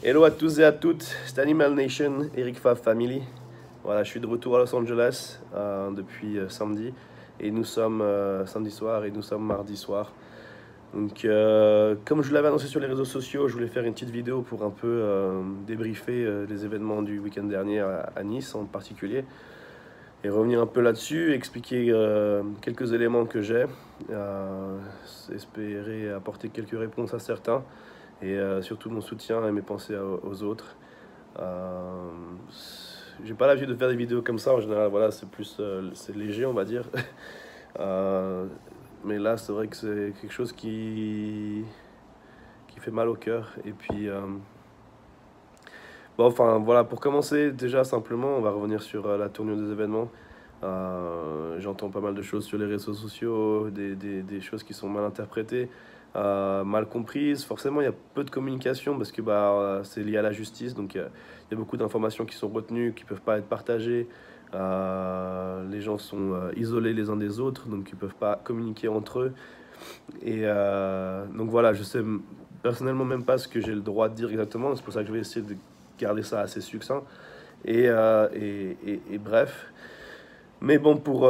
Hello à tous et à toutes, c'est Animal Nation, Eric Fav Family. Voilà, je suis de retour à Los Angeles depuis samedi et nous sommes samedi soir et nous sommes mardi soir. Donc, comme je vous l'avais annoncé sur les réseaux sociaux, je voulais faire une petite vidéo pour un peu débriefer les événements du week-end dernier à Nice en particulier et revenir un peu là-dessus, expliquer quelques éléments que j'ai, espérer apporter quelques réponses à certains et surtout mon soutien et mes pensées aux autres. Euh, j'ai pas l'habitude de faire des vidéos comme ça en général, voilà, c'est plus c'est léger, on va dire. Euh, mais là, c'est vrai que c'est quelque chose qui fait mal au cœur. Et puis, bon, enfin, voilà, pour commencer, déjà simplement, on va revenir sur la tournure des événements. J'entends pas mal de choses sur les réseaux sociaux, des choses qui sont mal interprétées, mal comprises. Forcément, il y a peu de communication parce que bah, c'est lié à la justice, donc il y a beaucoup d'informations qui sont retenues, qui ne peuvent pas être partagées. Les gens sont isolés les uns des autres, donc ils ne peuvent pas communiquer entre eux. Et donc voilà, je sais personnellement même pas ce que j'ai le droit de dire exactement, c'est pour ça que je vais essayer de garder ça assez succinct. Et bref. Mais bon, pour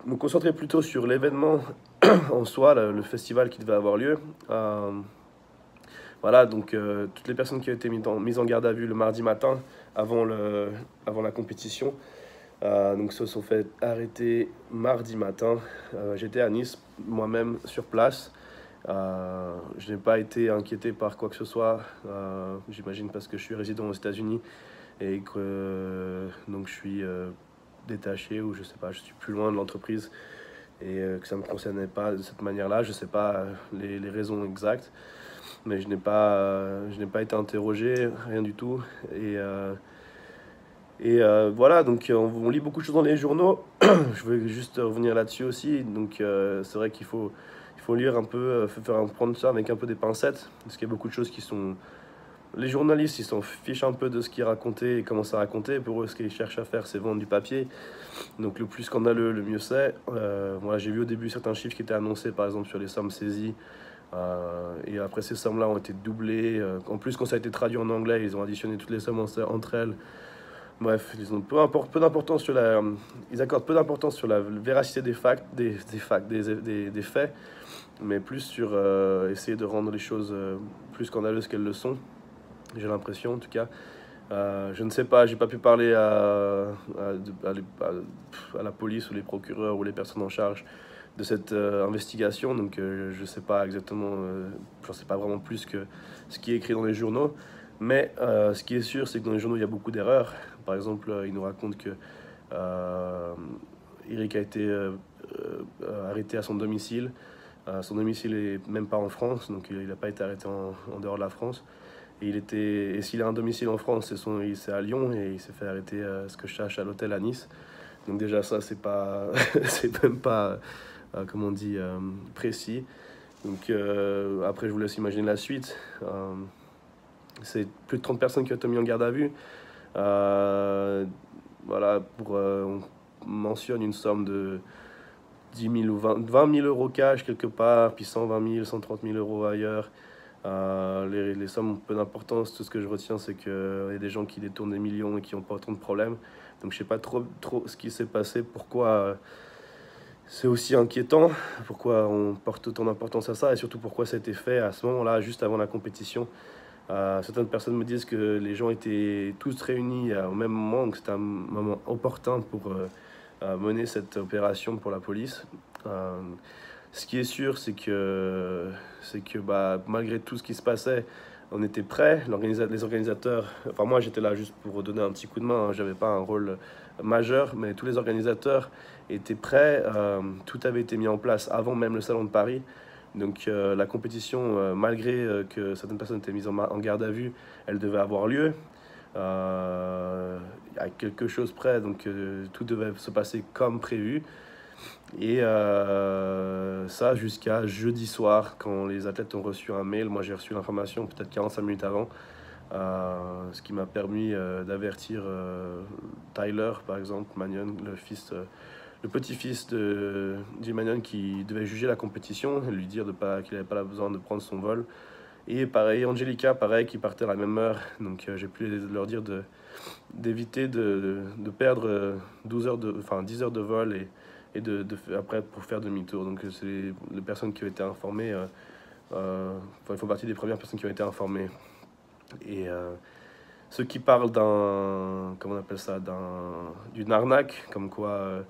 me concentrer plutôt sur l'événement en soi, le festival qui devait avoir lieu, voilà, donc toutes les personnes qui ont été mises en garde à vue le mardi matin avant la compétition, donc se sont fait arrêter mardi matin. J'étais à Nice moi-même sur place. Je n'ai pas été inquiété par quoi que ce soit, j'imagine parce que je suis résident aux États-Unis et que donc je suis détaché ou je sais pas, je suis plus loin de l'entreprise et que ça ne me concernait pas de cette manière-là. Je sais pas les raisons exactes, mais je n'ai pas été interrogé, rien du tout. Voilà, donc on lit beaucoup de choses dans les journaux. Je veux juste revenir là-dessus aussi. Donc c'est vrai il faut lire un peu, prendre ça avec un peu des pincettes, parce qu'il y a beaucoup de choses qui sont les journalistes, ils s'en fichent un peu de ce qu'ils racontaient et comment ça racontait. Pour eux, ce qu'ils cherchent à faire, c'est vendre du papier. Donc le plus scandaleux, le mieux c'est. Moi, j'ai vu au début certains chiffres qui étaient annoncés, par exemple, sur les sommes saisies. Et après, ces sommes-là ont été doublées. En plus, quand ça a été traduit en anglais, ils ont additionné toutes les sommes entre elles. Bref, ils ont peu d'importance sur la, ils accordent peu d'importance sur la véracité des faits, mais plus sur essayer de rendre les choses plus scandaleuses qu'elles le sont. J'ai l'impression, en tout cas. Je ne sais pas, j'ai pas pu parler à la police ou les procureurs ou les personnes en charge de cette investigation, donc je ne sais pas exactement, j'en sais pas vraiment plus que ce qui est écrit dans les journaux, mais ce qui est sûr, c'est que dans les journaux, il y a beaucoup d'erreurs. Par exemple, il nous raconte que euh, Eric a été arrêté à son domicile. Son domicile est même pas en France, donc il n'a pas été arrêté en dehors de la France. Et s'il a un domicile en France, c'est à Lyon et il s'est fait arrêter, ce que je sache, à l'hôtel à Nice. Donc déjà ça, c'est pas, c'est même pas, comment on dit, précis. Donc après, je vous laisse imaginer la suite. C'est plus de 30 personnes qui ont été mises en garde à vue. Euh, voilà, on mentionne une somme de 10 000 ou 20 000 euros cash quelque part, puis 120 000, 130 000 euros ailleurs. Les sommes ont peu d'importance. Tout ce que je retiens, c'est qu'il y a des gens qui détournent des millions et qui n'ont pas autant de problèmes. Donc je sais pas trop ce qui s'est passé, pourquoi c'est aussi inquiétant, pourquoi on porte autant d'importance à ça et surtout pourquoi ça a été fait à ce moment-là, juste avant la compétition. Certaines personnes me disent que les gens étaient tous réunis au même moment, donc c'était un moment opportun pour mener cette opération pour la police. Euh, ce qui est sûr, c'est que bah, malgré tout ce qui se passait, on était prêts. Les organisateurs, enfin moi j'étais là juste pour donner un petit coup de main, hein, j'avais pas un rôle majeur, mais tous les organisateurs étaient prêts. Tout avait été mis en place avant même le Salon de Paris. Donc la compétition, malgré que certaines personnes étaient mises en garde à vue, elle devait avoir lieu. À quelque chose près, donc tout devait se passer comme prévu. Et ça jusqu'à jeudi soir, quand les athlètes ont reçu un mail. Moi j'ai reçu l'information peut-être 45 minutes avant, ce qui m'a permis d'avertir Tyler, par exemple, Magnon, le petit-fils de Jim Magnon, qui devait juger la compétition, et lui dire qu'il n'avait pas besoin de prendre son vol. Et pareil, Angelica, pareil, qui partait à la même heure. Donc j'ai pu leur dire d'éviter de perdre 12 heures enfin 10 heures de vol après pour faire demi-tour. Donc c'est les personnes qui ont été informées, enfin, ils font partie des premières personnes qui ont été informées. Et ceux qui parlent comment on appelle ça, d'une arnaque, comme quoi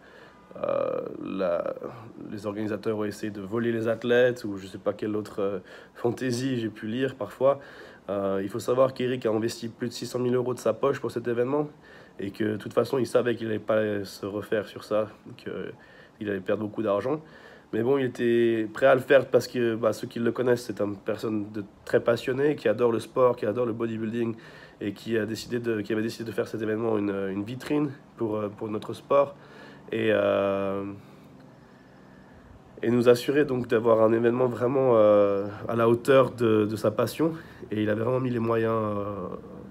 les organisateurs ont essayé de voler les athlètes, ou je sais pas quelle autre fantaisie j'ai pu lire parfois. Il faut savoir qu'Eric a investi plus de 600 000 euros de sa poche pour cet événement, et que de toute façon il savait qu'il n'allait pas se refaire sur ça, qu'il allait perdre beaucoup d'argent. Mais bon, il était prêt à le faire parce que ceux qui le connaissent, c'est une personne très passionnée, qui adore le sport, qui adore le bodybuilding, et qui avait décidé de faire cet événement une vitrine pour notre sport. Et, et nous assurer donc d'avoir un événement vraiment à la hauteur de sa passion. Et il avait vraiment mis les moyens,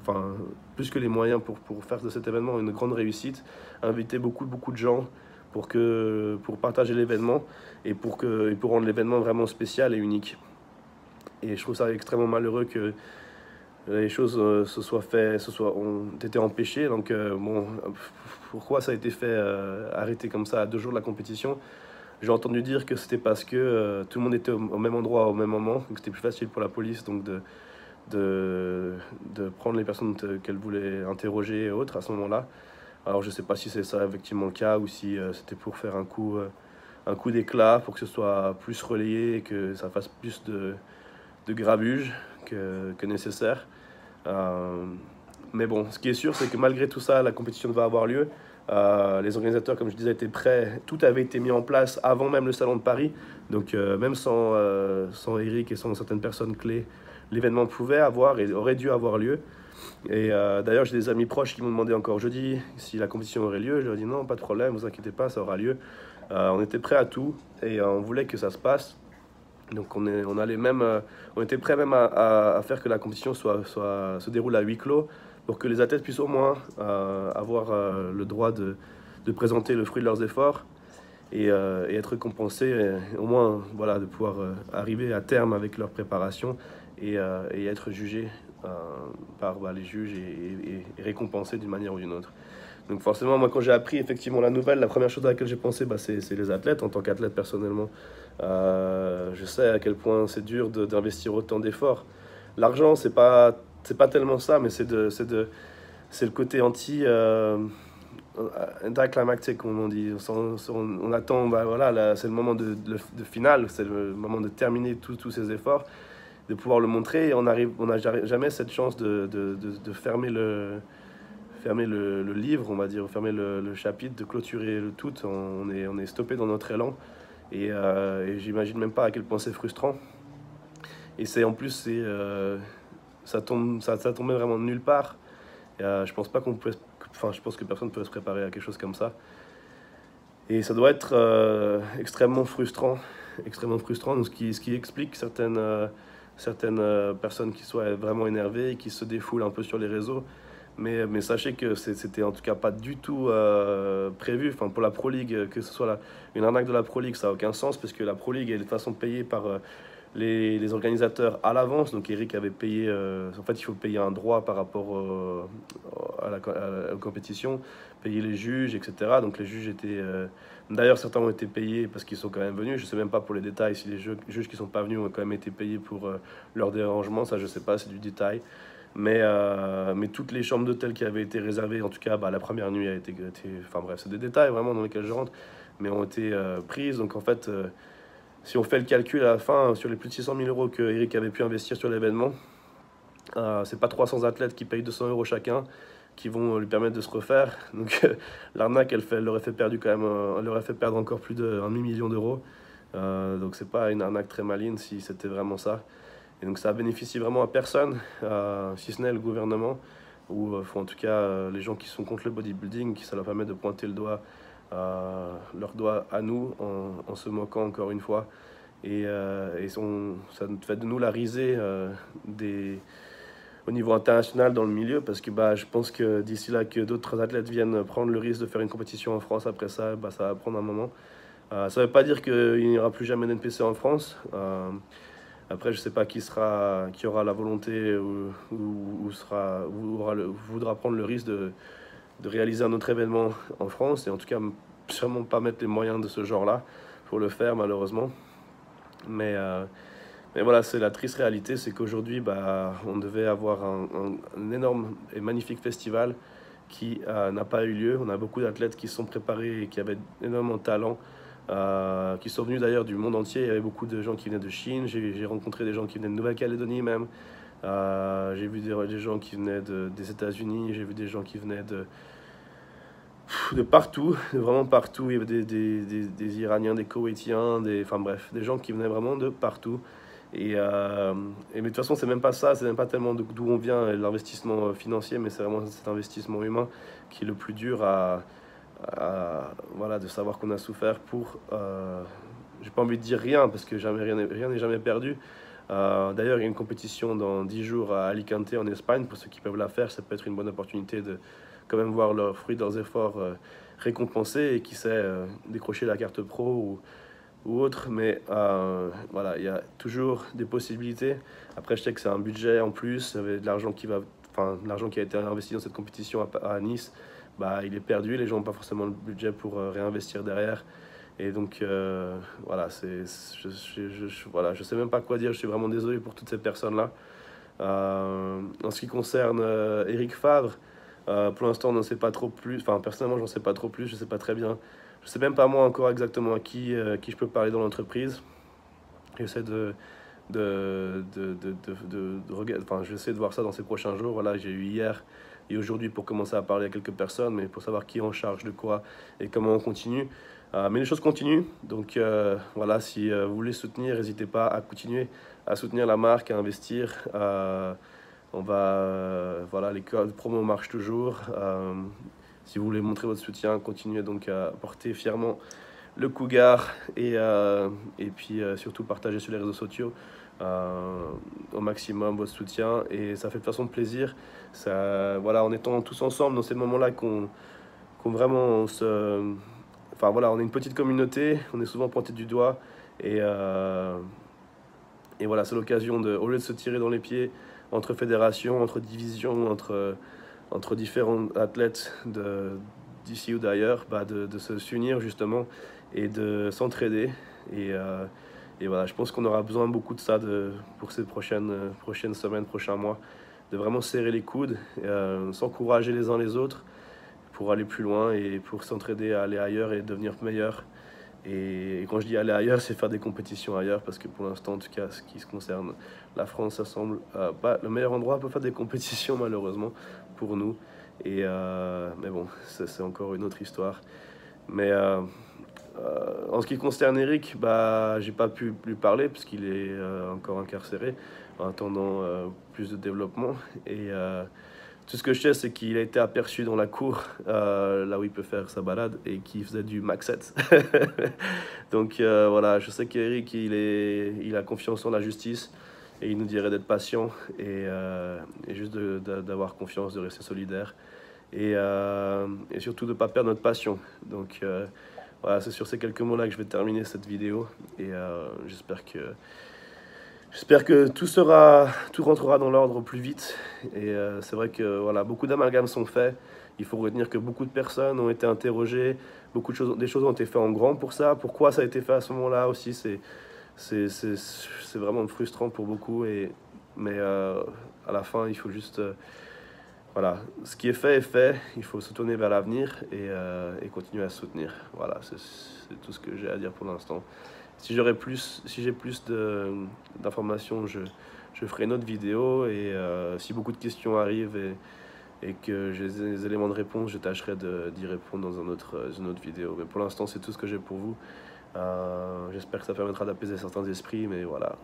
enfin plus que les moyens pour faire de cet événement une grande réussite, inviter beaucoup de gens pour partager l'événement et pour rendre l'événement vraiment spécial et unique. Et je trouve ça extrêmement malheureux que les choses ont été empêchées. Donc bon, pourquoi ça a été fait arrêter comme ça à 2 jours de la compétition? J'ai entendu dire que c'était parce que tout le monde était au même endroit au même moment, donc c'était plus facile pour la police donc de prendre les personnes qu'elle voulait interroger et autres à ce moment-là. Alors je sais pas si c'est ça effectivement le cas, ou si c'était pour faire un coup d'éclat, pour que ce soit plus relayé et que ça fasse plus de grabuge que nécessaire. Mais bon, ce qui est sûr, c'est que malgré tout ça, la compétition va avoir lieu. Les organisateurs, comme je disais, étaient prêts. Tout avait été mis en place avant même le Salon de Paris. Donc même sans Eric et sans certaines personnes clés, l'événement pouvait avoir et aurait dû avoir lieu. Et d'ailleurs, j'ai des amis proches qui m'ont demandé encore jeudi si la compétition aurait lieu. Je leur ai dit non, pas de problème, vous inquiétez pas, ça aura lieu. On était prêts à tout et on voulait que ça se passe. Donc on était prêts même à faire que la compétition se déroule à huis clos, pour que les athlètes puissent au moins avoir le droit de présenter le fruit de leurs efforts et être récompensés, au moins voilà, de pouvoir arriver à terme avec leur préparation et être jugés par les juges et récompensés d'une manière ou d'une autre. Donc forcément, moi quand j'ai appris effectivement la nouvelle, la première chose à laquelle j'ai pensé, c'est les athlètes. En tant qu'athlète personnellement, je sais à quel point c'est dur d'investir autant d'efforts. L'argent, c'est pas tellement ça, mais c'est le côté anticlimactique, comme on dit. On attend, voilà, c'est le moment de finale, c'est le moment de terminer tous ces efforts, de pouvoir le montrer. Et on n'a jamais cette chance de fermer le livre, on va dire, fermer le chapitre, de clôturer le tout. On est stoppé dans notre élan. Et j'imagine même pas à quel point c'est frustrant. Et en plus, ça tombait vraiment de nulle part. Et, je pense pas je pense que personne peut se préparer à quelque chose comme ça. Et ça doit être extrêmement frustrant. Donc, ce qui explique certaines personnes qui soient vraiment énervées et qui se défoulent un peu sur les réseaux. Mais sachez que c'était en tout cas pas du tout prévu. Enfin, pour la Pro League, que ce soit une arnaque de la Pro League, ça n'a aucun sens, parce que la Pro League est de toute façon payée par les organisateurs à l'avance. Donc Eric avait payé, en fait il faut payer un droit par rapport à la compétition, payer les juges, etc. Donc les juges étaient... D'ailleurs certains ont été payés parce qu'ils sont quand même venus. Je sais même pas pour les détails si les juges qui sont pas venus ont quand même été payés pour leur dérangement. Ça je sais pas, c'est du détail. Mais toutes les chambres d'hôtel qui avaient été réservées, en tout cas la première nuit a été enfin bref, c'est des détails vraiment dans lesquels je rentre, mais ont été prises. Donc en fait, si on fait le calcul à la fin, sur les plus de 600 000 euros que Eric avait pu investir sur l'événement, c'est pas 300 athlètes qui payent 200 euros chacun qui vont lui permettre de se refaire. Donc l'arnaque, elle leur aurait fait perdre encore plus d'1 demi-million d'euros. Donc c'est pas une arnaque très maligne si c'était vraiment ça. Et donc ça bénéficie vraiment à personne, si ce n'est le gouvernement, ou en tout cas les gens qui sont contre le bodybuilding, qui ça leur permet de pointer leur doigt à nous en se moquant encore une fois. Et ça fait de nous la risée au niveau international dans le milieu, parce que je pense que d'ici là que d'autres athlètes viennent prendre le risque de faire une compétition en France après ça, ça va prendre un moment. Ça ne veut pas dire qu'il n'y aura plus jamais d'NPC en France. Après, je sais pas qui aura la volonté voudra prendre le risque de réaliser un autre événement en France, et en tout cas, sûrement pas mettre les moyens de ce genre-là pour le faire, malheureusement. Mais, euh, mais voilà, c'est la triste réalité, c'est qu'aujourd'hui, bah, on devait avoir un énorme et magnifique festival qui n'a pas eu lieu. On a beaucoup d'athlètes qui se sont préparés et qui avaient énormément de talent, qui sont venus d'ailleurs du monde entier. Il y avait beaucoup de gens qui venaient de Chine, j'ai rencontré des gens qui venaient de Nouvelle-Calédonie même. J'ai vu des gens qui venaient des États-Unis, j'ai vu des gens qui venaient de partout, de vraiment partout. Il y avait des Iraniens, des Koweïtiens, enfin bref, des gens qui venaient vraiment de partout. Mais de toute façon, c'est même pas ça, c'est même pas tellement d'où on vient, l'investissement financier, mais c'est vraiment cet investissement humain qui est le plus dur voilà, de savoir qu'on a souffert pour, j'ai pas envie de dire rien, parce que rien n'est jamais perdu. D'ailleurs, il y a une compétition dans 10 jours à Alicante en Espagne, pour ceux qui peuvent la faire, ça peut être une bonne opportunité de quand même voir leurs fruits de leurs efforts récompensés, et qui sait, décrocher la carte pro ou autre. Mais voilà, il y a toujours des possibilités. Après, je sais que c'est un budget en plus, avec de l'argent l'argent qui a été investi dans cette compétition à Nice, bah, il est perdu, les gens n'ont pas forcément le budget pour réinvestir derrière. Et donc, voilà, voilà, je sais même pas quoi dire, je suis vraiment désolé pour toutes ces personnes-là. En ce qui concerne Eric Favre, pour l'instant, on n'en sait pas trop plus. Enfin, personnellement, j'en sais pas trop plus, je sais pas très bien. Je sais même pas moi encore exactement à qui je peux parler dans l'entreprise. J'essaie j'essaie de voir ça dans ces prochains jours. Voilà, j'ai eu hier et aujourd'hui pour commencer à parler à quelques personnes, mais pour savoir qui est en charge de quoi et comment on continue. Mais les choses continuent, donc voilà, si vous voulez soutenir, n'hésitez pas à continuer à soutenir la marque, à investir. Voilà, les codes promo marchent toujours. Si vous voulez montrer votre soutien, continuez donc à porter fièrement le Cougar, et puis surtout partager sur les réseaux sociaux au maximum votre soutien, et ça fait de toute façon plaisir. Ça, voilà, en étant tous ensemble dans ces moments-là qu'on vraiment enfin voilà, on est une petite communauté, on est souvent pointé du doigt, et, et voilà, c'est l'occasion au lieu de se tirer dans les pieds entre fédérations, entre divisions, entre différents athlètes d'ici ou d'ailleurs, bah de se s'unir justement et de s'entraider. Et voilà, je pense qu'on aura besoin beaucoup de ça pour ces prochaines semaines, prochains mois, de vraiment serrer les coudes, s'encourager les uns les autres pour aller plus loin et pour s'entraider à aller ailleurs et devenir meilleur. Et quand je dis aller ailleurs, c'est faire des compétitions ailleurs, parce que pour l'instant, en tout cas, ce qui se concerne la France, ça semble pas le meilleur endroit pour faire des compétitions, malheureusement, pour nous. Mais bon, c'est encore une autre histoire. Mais en ce qui concerne Eric, bah, j'ai pas pu lui parler, puisqu'il est encore incarcéré, en attendant plus de développement. Tout ce que je sais, c'est qu'il a été aperçu dans la cour, là où il peut faire sa balade, et qu'il faisait du max 7. Donc voilà, je sais qu'Eric, il a confiance en la justice, et il nous dirait d'être patient, et juste d'avoir confiance, de rester solidaire, et surtout de ne pas perdre notre passion. Donc voilà, c'est sur ces quelques mots-là que je vais terminer cette vidéo, et j'espère que tout rentrera dans l'ordre au plus vite. Et c'est vrai que voilà, beaucoup d'amalgames sont faits. Il faut retenir que beaucoup de personnes ont été interrogées, des choses ont été faites en grand pour ça. Pourquoi ça a été fait à ce moment-là aussi, c'est vraiment frustrant pour beaucoup. Mais à la fin, il faut juste voilà, ce qui est fait est fait. Il faut se tourner vers l'avenir, et continuer à soutenir. Voilà, c'est tout ce que j'ai à dire pour l'instant. Si j'ai plus d'informations, je ferai une autre vidéo, et si beaucoup de questions arrivent et que j'ai des éléments de réponse, je tâcherai d'y répondre dans une autre vidéo. Mais pour l'instant, c'est tout ce que j'ai pour vous. J'espère que ça permettra d'apaiser certains esprits, mais voilà.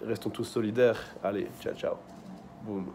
Restons tous solidaires. Allez, ciao, ciao. Boum.